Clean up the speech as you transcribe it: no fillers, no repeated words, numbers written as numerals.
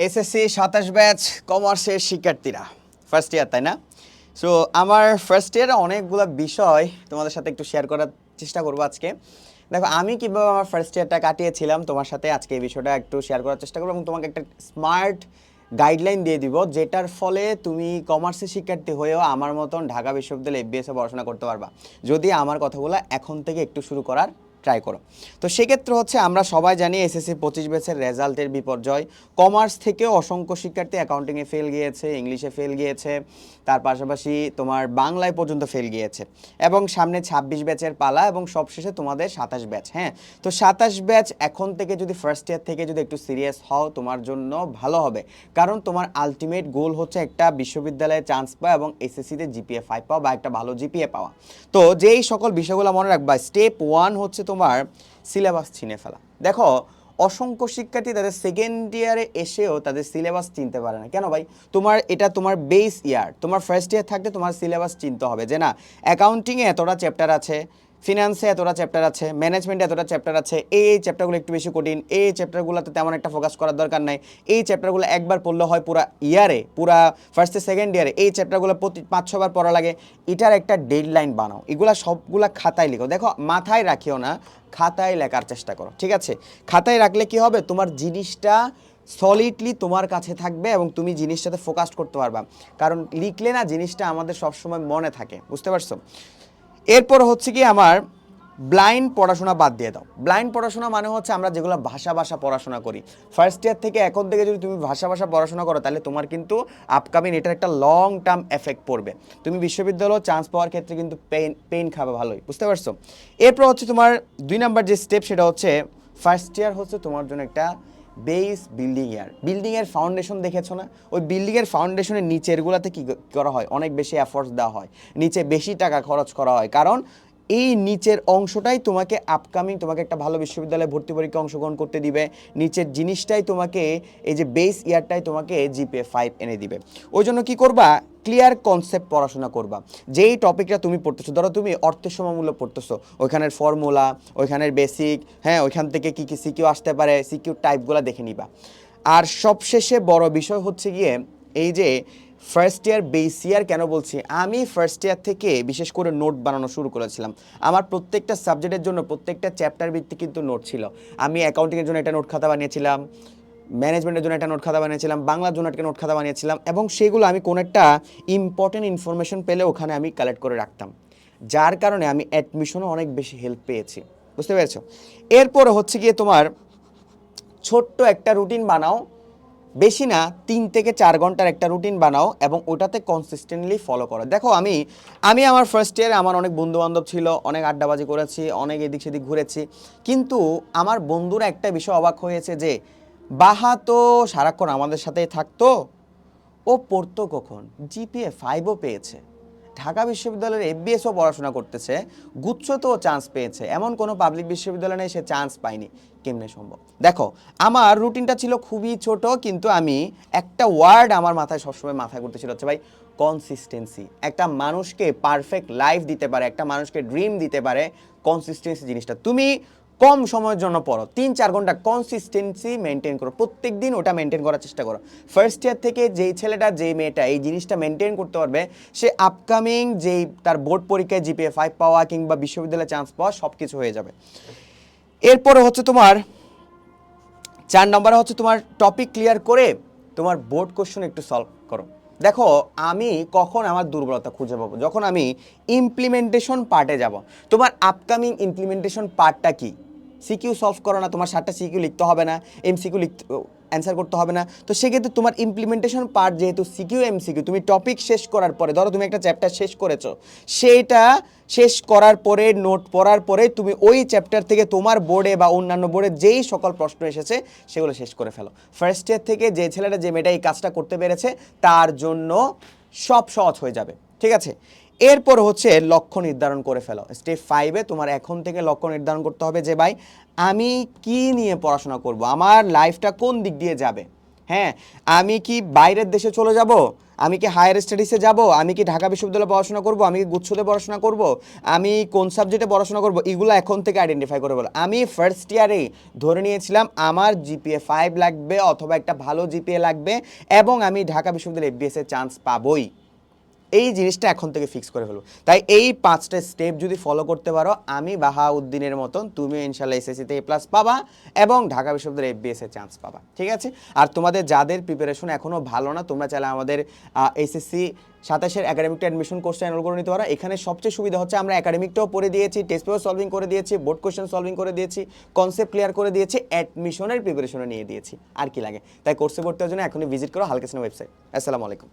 SSC ২৭ batch কমার্সের শিক্ষার্থীরা first year, তাই না? সো আমার ফার্স্ট ইয়ারে অনেকগুলো বিষয় তোমাদের সাথে একটু শেয়ার করার চেষ্টা করবো আজকে। দেখো আমি কীভাবে আমার ফার্স্ট ইয়ারটা কাটিয়েছিলাম তোমার সাথে আজকে এই বিষয়টা একটু শেয়ার করার চেষ্টা করবো এবং তোমাকে একটা স্মার্ট গাইডলাইন দিয়ে দিব, যেটার ফলে তুমি কমার্সের শিক্ষার্থী হয়েও আমার মতন ঢাকা বিশ্ববিদ্যালয়ে এফবিএসে পড়াশোনা করতে পারবা, যদি আমার কথাগুলো এখন থেকে একটু শুরু করার ট্রাই করো। তো সেক্ষেত্রে হচ্ছে আমরা সবাই জানি এসএসসি 25 ব্যাচের রেজাল্টের বিপর্যয়। কমার্স থেকেও অসংখ্য শিক্ষার্থী অ্যাকাউন্টিংয়ে ফেল গিয়েছে, ইংলিশে ফেল গিয়েছে, তার পাশাপাশি তোমার বাংলায় পর্যন্ত ফেল গিয়েছে এবং সামনে 26 ব্যাচের পালা এবং সবশেষে তোমাদের 27 ব্যাচ। হ্যাঁ, তো 27 ব্যাচ এখন থেকে যদি ফার্স্ট ইয়ার থেকে যদি একটু সিরিয়াস হও তোমার জন্য ভালো হবে, কারণ তোমার আলটিমেট গোল হচ্ছে একটা বিশ্ববিদ্যালয়ে চান্স পাওয়া এবং এসএসসিতে জিপিএ 5 পাওয়া বা একটা ভালো জিপিএ পাওয়া। তো যেই সকল বিষয়গুলো মনে রাখবা, স্টেপ 1 হচ্ছে তোমার সিলেবাস চিনে ফেলা। দেখো অসংখ্য শিক্ষার্থী তাদের সেকেন্ড ইয়ারে এসেও তাদের সিলেবাস চিনতে পারে না। কেন ভাই? এটা তোমার বেস ইয়ার, তোমার ফার্স্ট ইয়ার থাকতে তোমার সিলেবাস চিনতে হবে যে না অ্যাকাউন্টিংয়ে এতটা চ্যাপ্টার আছে, ফিনান্সে এতটা চ্যাপ্টার আছে, ম্যানেজমেন্টে এতটা চ্যাপ্টার আছে, এই চ্যাপ্টারগুলো একটু বেশি কঠিন, এই চ্যাপ্টারগুলোতে তেমন একটা ফোকাস করার দরকার নাই, এই চ্যাপ্টারগুলো একবার পড়লে হয় পুরা ইয়ারে, পুরা ফার্স্ট সেকেন্ড ইয়ারে এই চ্যাপ্টারগুলো প্রতি 5-6 বার পড়া লাগে। এটার একটা ডেডলাইন বানাও, এগুলা সবগুলা খাতায় লিখো। দেখো মাথায় রাখিও না, খাতায় লেখার চেষ্টা করো, ঠিক আছে? খাতায় রাখলে কি হবে, তোমার জিনিসটা সলিডলি তোমার কাছে থাকবে এবং তুমি জিনিসটাতে ফোকাস করতে পারবা, কারণ লিখলে না জিনিসটা আমাদের সবসময় মনে থাকে, বুঝতে পারছো? এরপর হচ্ছে কি আমার ব্লাইন্ড পড়াশোনা বাদ দিয়ে দাও। ব্লাইন্ড পড়াশোনা মানে হচ্ছে আমরা যেগুলো ভাষা পড়াশোনা করি ফার্স্ট ইয়ার থেকে, এখন থেকে যদি তুমি ভাষা পড়াশোনা করো তাহলে তোমার কিন্তু আপকামিং এটার একটা লং টার্ম এফেক্ট পড়বে। তুমি বিশ্ববিদ্যালয়ে চান্স পাওয়ার ক্ষেত্রে কিন্তু পেইন খাবে ভালোই, বুঝতে পারছো? এরপর হচ্ছে তোমার 2 নাম্বার যে স্টেপ, সেটা হচ্ছে ফার্স্ট ইয়ার হচ্ছে তোমার জন্য একটা বেস বিল্ডিং ইয়ার। বিল্ডিংয়ের ফাউন্ডেশন দেখেছো না? ওই বিল্ডিংয়ের ফাউন্ডেশনের নিচেরগুলোতে কী করা হয়, অনেক বেশি এফোর্টস দেওয়া হয়, নিচে বেশি টাকা খরচ করা হয়, কারণ এই নিচের অংশটাই তোমাকে আপকামিং তোমাকে একটা ভালো বিশ্ববিদ্যালয়ে ভর্তি পরীক্ষা অংশগ্রহণ করতে দিবে। নিচের জিনিসটাই তোমাকে, এই যে বেস ইয়ারটাই তোমাকে জিপিএ 5 এনে দিবে। ওই জন্য কী করবা, ক্লিয়ার কনসেপ্ট পড়াশোনা করবা। যেই টপিকটা তুমি পড়তেছো, ধরো তুমি অর্থের সময়মূল্য পড়তেছো, ওইখানের ফর্মুলা, ওইখানের বেসিক, হ্যাঁ ওইখান থেকে কী কী সিকিউ আসতে পারে, সিকিউ টাইপগুলো দেখে নিবা। আর সবশেষে বড় বিষয় হচ্ছে গিয়ে এই যে ফার্স্ট ইয়ার বেস ইয়ার কেন বলছি, আমি ফার্স্ট ইয়ার থেকে বিশেষ করে নোট বানানো শুরু করেছিলাম। আমার প্রত্যেকটা সাবজেক্টের জন্য প্রত্যেকটা চ্যাপ্টার ভিত্তিক কিন্তু নোট ছিল। আমি অ্যাকাউন্টিংয়ের জন্য একটা নোট খাতা বানিয়েছিলাম, ম্যানেজমেন্টের জন্য একটা নোট খাতা বানিয়েছিলাম, বাংলার জন্য একটা নোট খাতা বানিয়েছিলাম, এবং সেগুলো আমি কোনো একটা ইম্পর্টেন্ট ইনফরমেশন পেলে ওখানে আমি কালেক্ট করে রাখতাম, যার কারণে আমি অ্যাডমিশনও অনেক বেশি হেল্প পেয়েছি, বুঝতে পেরেছো? এরপরে হচ্ছে গিয়ে তোমার ছোট্ট একটা রুটিন বানাও, বেশি না 3 থেকে 4 ঘন্টার একটা রুটিন বানাও এবং ওটাতে কনসিস্টেন্টলি ফলো করো। দেখো আমি আমার ফার্স্ট ইয়ারে আমার অনেক বন্ধুবান্ধব ছিল, অনেক আড্ডাবাজি করেছি, অনেক এদিক সেদিক ঘুরেছি, কিন্তু আমার বন্ধুরা একটা বিষয় অবাক হয়েছে যে বাহা তো সারাক্ষণ আমাদের সাথেই থাকতো, ও পড়তো কখন, জিপিএ 5ও পেয়েছে, ঢাকা বিশ্ববিদ্যালয়ের এফবিএসও পড়াশোনা করতেছে, গুচ্ছতেও চান্স পেয়েছে, এমন কোনো পাবলিক বিশ্ববিদ্যালয় নেই সে চান্স পায়নি। কেমনে সম্ভব? দেখো আমার রুটিনটা ছিল খুবই ছোট, কিন্তু আমি একটা ওয়ার্ড আমার মাথায় সবসময় মাথায় করতেছিল, হচ্ছে ভাই কনসিস্টেন্সি। একটা মানুষকে পারফেক্ট লাইফ দিতে পারে, একটা মানুষকে ড্রিম দিতে পারে কনসিস্টেন্সি জিনিসটা। তুমি কম সময়ের জন্য পড়ো, 3-4 ঘন্টা কনসিস্টেন্সি মেনটেন করো, প্রত্যেক দিন ওটা মেনটেন করার চেষ্টা করো। ফার্স্ট ইয়ার থেকে যেই ছেলেটা যেই মেয়েটা এই জিনিসটা মেনটেন করতে পারবে, সে আপকামিং যেই তার বোর্ড পরীক্ষায় জিপিএ 5 পাওয়া কিংবা বিশ্ববিদ্যালয়ে চান্স পাওয়া সব কিছু হয়ে যাবে। এরপরে হচ্ছে তোমার 4 নম্বরে হচ্ছে তোমার টপিক ক্লিয়ার করে তোমার বোর্ড কোশ্চেন একটু সলভ করো। দেখো আমি কখন আমার দুর্বলতা খুঁজে পাবো, যখন আমি ইমপ্লিমেন্টেশন পার্টে যাব। তোমার আপকামিং ইমপ্লিমেন্টেশন পার্টটা কি? সিকিউ সলভ করো না, তোমার 7টা সিকিউ লিখতে হবে না, এমসিকিউ অ্যান্সার করতে হবে না। তো সেক্ষেত্রে তোমার ইমপ্লিমেন্টেশন পার্ট যেহেতু সিকিউ এমসিকিউ, তুমি টপিক শেষ করার পরে, ধরো তুমি একটা চ্যাপ্টার শেষ করেছো, সেইটা শেষ করার পরে নোট পড়ার পরে তুমি ওই চ্যাপ্টার থেকে তোমার বোর্ডে বা অন্যান্য বোর্ডে যেই সকল প্রশ্ন এসেছে সেগুলো শেষ করে ফেলো। ফার্স্ট ইয়ার থেকে যে ছেলেটা যে মেয়েটা এই কাজটা করতে পেরেছে তার জন্য সব সহজ হয়ে যাবে, ঠিক আছে? এরপর হচ্ছে লক্ষ্য নির্ধারণ করে ফেলো। স্টেপ 5-এ তোমার এখন থেকে লক্ষ্য নির্ধারণ করতে হবে যে ভাই আমি কি নিয়ে পড়াশোনা করব, আমার লাইফটা কোন দিক দিয়ে যাবে। হ্যাঁ, আমি কি বাইরের দেশে চলে যাব, আমি কি হায়ার স্টাডিজে যাব, আমি কি ঢাকা বিশ্ববিদ্যালয়ে পড়াশোনা করব, আমি কি গুচ্ছতে পড়াশোনা করব, আমি কোন সাবজেক্টে পড়াশোনা করব, এগুলো এখন থেকে আইডেন্টিফাই করে বলো। আমি ফার্স্ট ইয়ারেই ধরে নিয়েছিলাম আমার জিপিএ 5 লাগবে অথবা একটা ভালো জিপিএ লাগবে এবং আমি ঢাকা বিশ্ববিদ্যালয়ে এফবিএস এর চান্স পাবোই। এই জিনিসটা এখন থেকে ফিক্স করে ফেলো। তাই এই 5টা স্টেপ যদি ফলো করতে পারো, আমি বাহাউদ্দিনের মতন তুমি ইনশাল্লাহ এসএসসিতে A+ পাবা এবং ঢাকা বিশ্ববিদ্যালয়ে এফবিএস এর চান্স পাবা, ঠিক আছে? আর তোমাদের যাদের প্রিপারেশন এখনও ভালো না, তোমরা চাইলে আমাদের এসএসসি 27-এর একাডেমিকটা অ্যাডমিশন কোর্সে এনরোল করে নিতে পারো। এখানে সবচেয়ে সুবিধা হচ্ছে আমরা একাডেমিকটাও পড়ে দিয়েছি, টেস্ট পেপার সলভিং করে দিয়েছি, বোর্ড কোয়েশ্চেন সলভিং করে দিয়েছি, কনসেপ্ট ক্লিয়ার করে দিয়েছি, অ্যাডমিশনের প্রিপারেশনও নিয়ে দিয়েছি। আর কি লাগে? তাই কোর্সে ভর্তি হওয়ার জন্য এখনই ভিজিট করো হালকা সিনেমা ওয়েবসাইট। আসসালামু আলাইকুম।